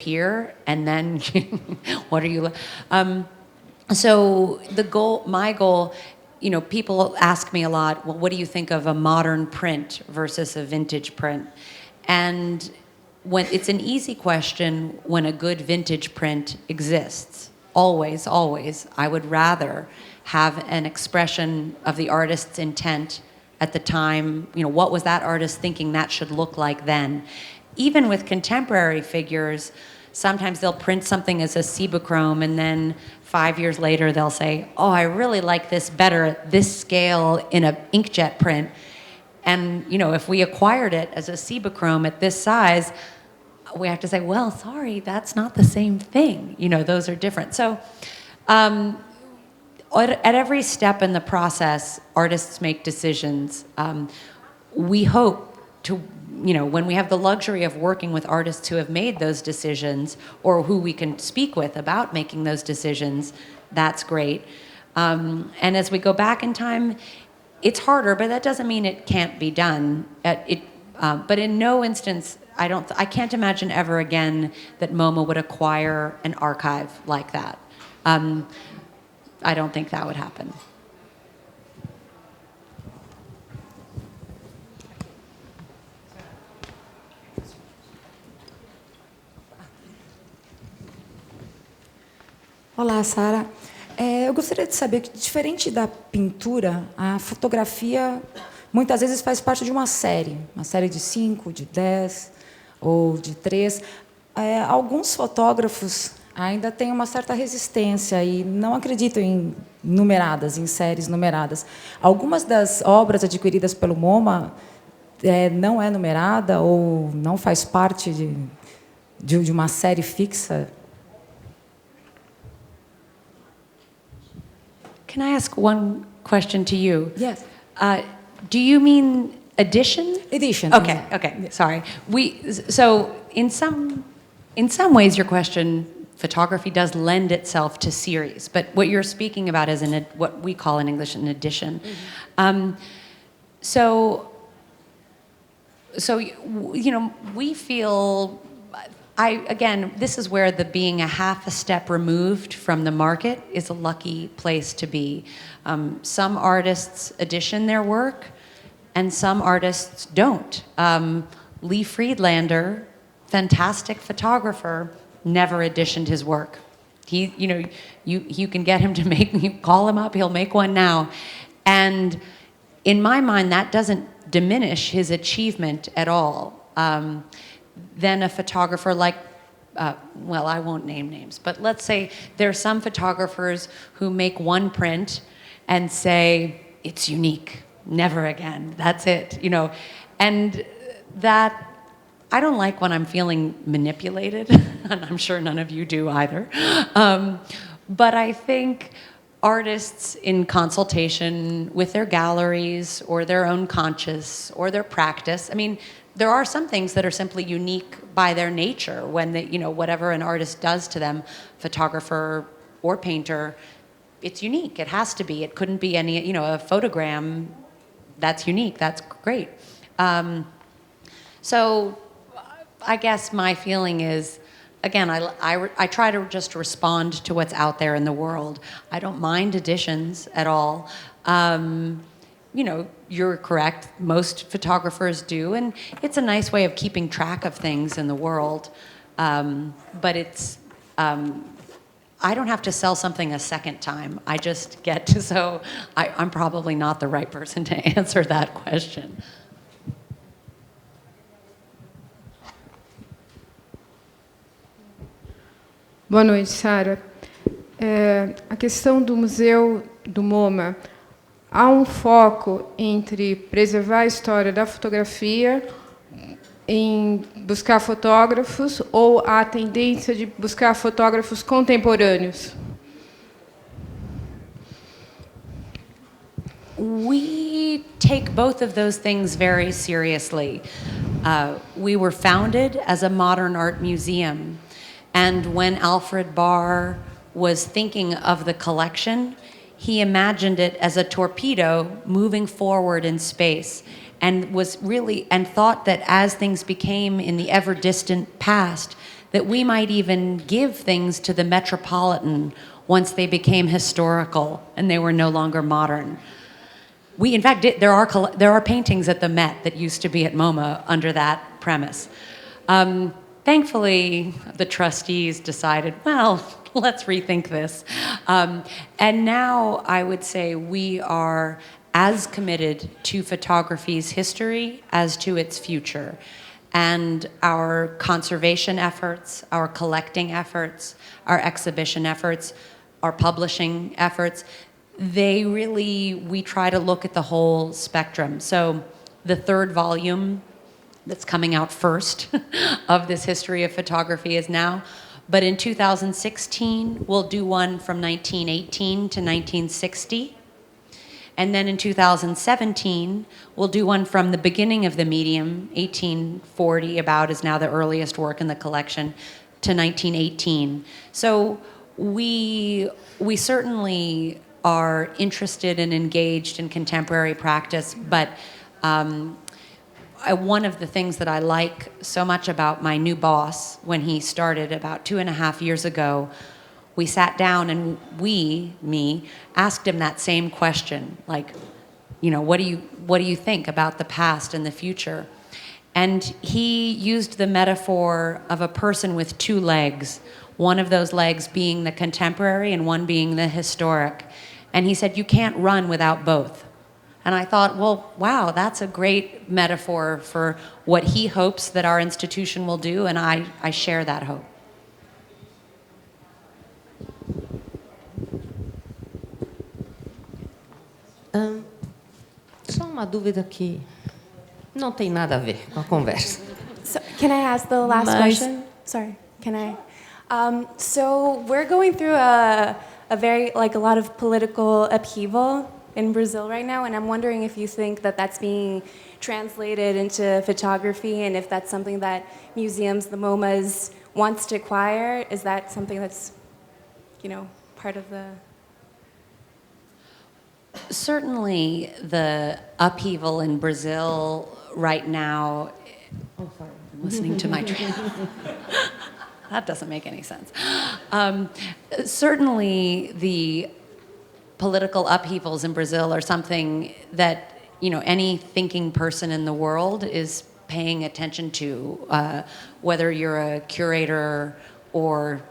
here, and then what are you? So my goal, people ask me a lot, well, what do you think of a modern print versus a vintage print? And it's an easy question when a good vintage print exists. Always, always, I would rather have an expression of the artist's intent at the time, what was that artist thinking that should look like then? Even with contemporary figures, sometimes they'll print something as a cibachrome, and then 5 years later they'll say, oh, I really like this better at this scale in an inkjet print. And if we acquired it as a cibachrome at this size, we have to say, well, sorry, that's not the same thing. Those are different. So at every step in the process, artists make decisions. We hope to, when we have the luxury of working with artists who have made those decisions or who we can speak with about making those decisions, that's great. And as we go back in time, it's harder, but that doesn't mean it can't be done. But in no instance, I can't imagine ever again that MoMA would acquire an archive like that. I don't think that would happen. Olá, Sarah. Eu gostaria de saber que, diferente da pintura, a fotografia muitas vezes faz parte de uma série de 5, de 10 ou de 3. Alguns fotógrafos ainda têm uma certa resistência e não acreditam em séries numeradas. Algumas das obras adquiridas pelo MoMA não é numerada ou não faz parte de uma série fixa. Can I ask one question to you? Yes. Do you mean edition? Edition. Okay. Okay. Sorry. So in some ways, your question, photography does lend itself to series, but what you're speaking about is what we call in English an edition. Mm-hmm. So we feel. Again, this is where being a half a step removed from the market is a lucky place to be. Some artists edition their work, and some artists don't. Lee Friedlander, fantastic photographer, never editioned his work. You can get him to you call him up, he'll make one now. And in my mind, that doesn't diminish his achievement at all. Then a photographer like, I won't name names, but let's say there are some photographers who make one print and say, it's unique, never again, that's it, And that, I don't like when I'm feeling manipulated, and I'm sure none of you do either. But I think artists in consultation with their galleries or their own conscience or their practice, there are some things that are simply unique by their nature when whatever an artist does to them, photographer or painter, it's unique. It has to be. It couldn't be any, a photogram that's unique. That's great. So I guess my feeling is, again, I try to just respond to what's out there in the world. I don't mind editions at all. You're correct. Most photographers do, and it's a nice way of keeping track of things in the world. But it's, I don't have to sell something a second time. I just get to, so I'm probably not the right person to answer that question. Boa noite, Sarah. A questão do museu do MoMA, há foco entre preservar a história da fotografia, em buscar fotógrafos, ou há tendência de buscar fotógrafos contemporâneos? We take both of those things very seriously. We were founded as a modern art museum, and when Alfred Barr was thinking of the collection, he imagined it as a torpedo moving forward in space, and thought that as things became in the ever distant past, that we might even give things to the Metropolitan once they became historical and they were no longer modern. We, in fact, there are paintings at the Met that used to be at MoMA under that premise. Thankfully, the trustees decided, well, let's rethink this. And now I would say we are as committed to photography's history as to its future. And our conservation efforts, our collecting efforts, our exhibition efforts, our publishing efforts, we try to look at the whole spectrum. So the third volume that's coming out first of this history of photography is now. But in 2016, we'll do one from 1918 to 1960. And then in 2017, we'll do one from the beginning of the medium, 1840 about is now the earliest work in the collection, to 1918. So we certainly are interested and engaged in contemporary practice, but one of the things that I like so much about my new boss, when he started about 2.5 years ago, we sat down and asked him that same question, like, what do you think about the past and the future? And he used the metaphor of a person with two legs, one of those legs being the contemporary and one being the historic. And he said, you can't run without both. And I thought, well, wow, that's a great metaphor for what he hopes that our institution will do, and I share that hope. Só uma dúvida que não tem nada a ver com a conversa. So, can I ask the last question? Sorry, can I? So we're going through a very, a lot of political upheaval in Brazil right now, and I'm wondering if you think that that's being translated into photography, and if that's something that museums, the MoMAs, wants to acquire. Is that something that's, part of the... Certainly the upheaval in Brazil right now... Oh, sorry, I'm listening to my train. That doesn't make any sense. Certainly the political upheavals in Brazil are something that, any thinking person in the world is paying attention to, whether you're a curator or,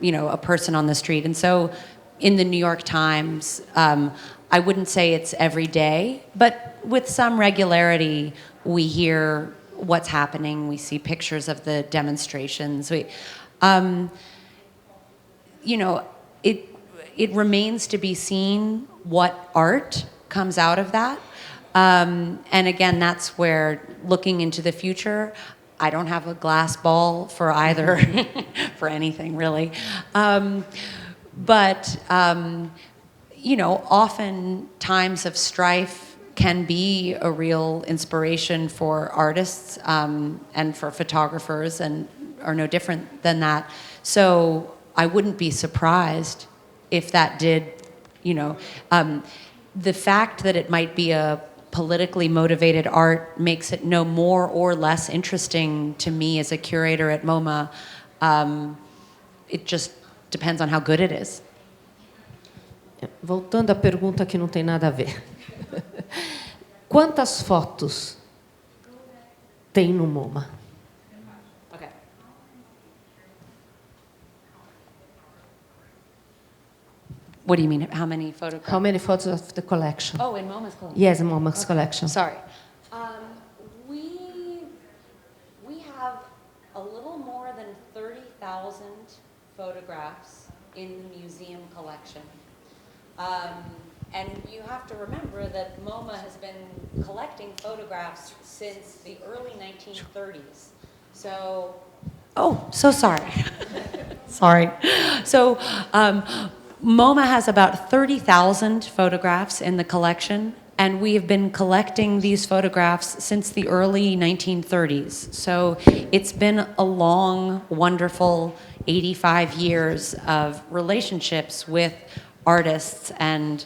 a person on the street. And so in the New York Times, I wouldn't say it's every day, but with some regularity, we hear what's happening. We see pictures of the demonstrations. It remains to be seen what art comes out of that. And again, that's where, looking into the future, I don't have a glass ball for either, for anything really. But often times of strife can be a real inspiration for artists and for photographers, and are no different than that. So I wouldn't be surprised if that did, the fact that it might be a politically motivated art makes it no more or less interesting to me as a curator at MoMA. It just depends on how good it is. Voltando à pergunta que não tem nada a ver. Quantas fotos tem no MoMA? Okay. What do you mean? How many photographs? How many photos of the collection? Oh, in MoMA's collection. Yes, MoMA's collection. Sorry. We have a little more than 30,000 photographs in the museum collection. And you have to remember that MoMA has been collecting photographs since the early 1930s. So, so sorry. Sorry. So, MoMA has about 30,000 photographs in the collection, and we have been collecting these photographs since the early 1930s. So it's been a long, wonderful 85 years of relationships with artists. And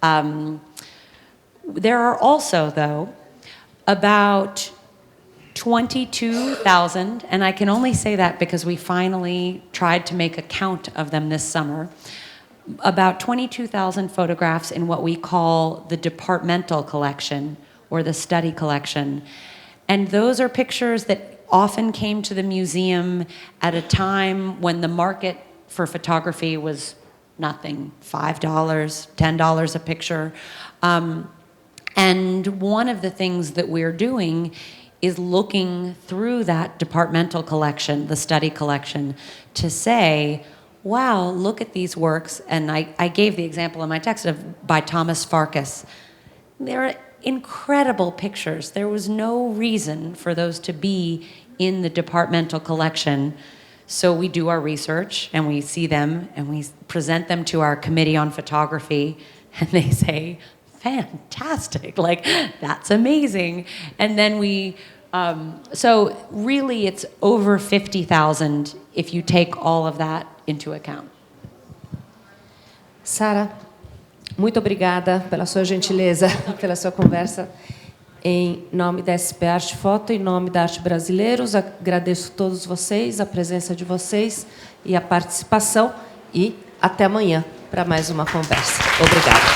there are also, though, about 22,000, and I can only say that because we finally tried to make a count of them this summer. About 22,000 photographs in what we call the departmental collection or the study collection. And those are pictures that often came to the museum at a time when the market for photography was nothing, $5, $10 a picture. And one of the things that we're doing is looking through that departmental collection, the study collection, to say, wow, look at these works. And I gave the example in my text by Thomas Farkas. They're incredible pictures. There was no reason for those to be in the departmental collection. So we do our research and we see them and we present them to our committee on photography, and they say, fantastic, like, that's amazing. And then so really it's over 50,000 if you take all of that into account. Sarah, muito obrigada pela sua gentileza, pela sua conversa. Em nome da SP-Arte Foto, em nome da Arte Brasileiros, agradeço a todos vocês, a presença de vocês e a participação. E até amanhã para mais uma conversa. Obrigada.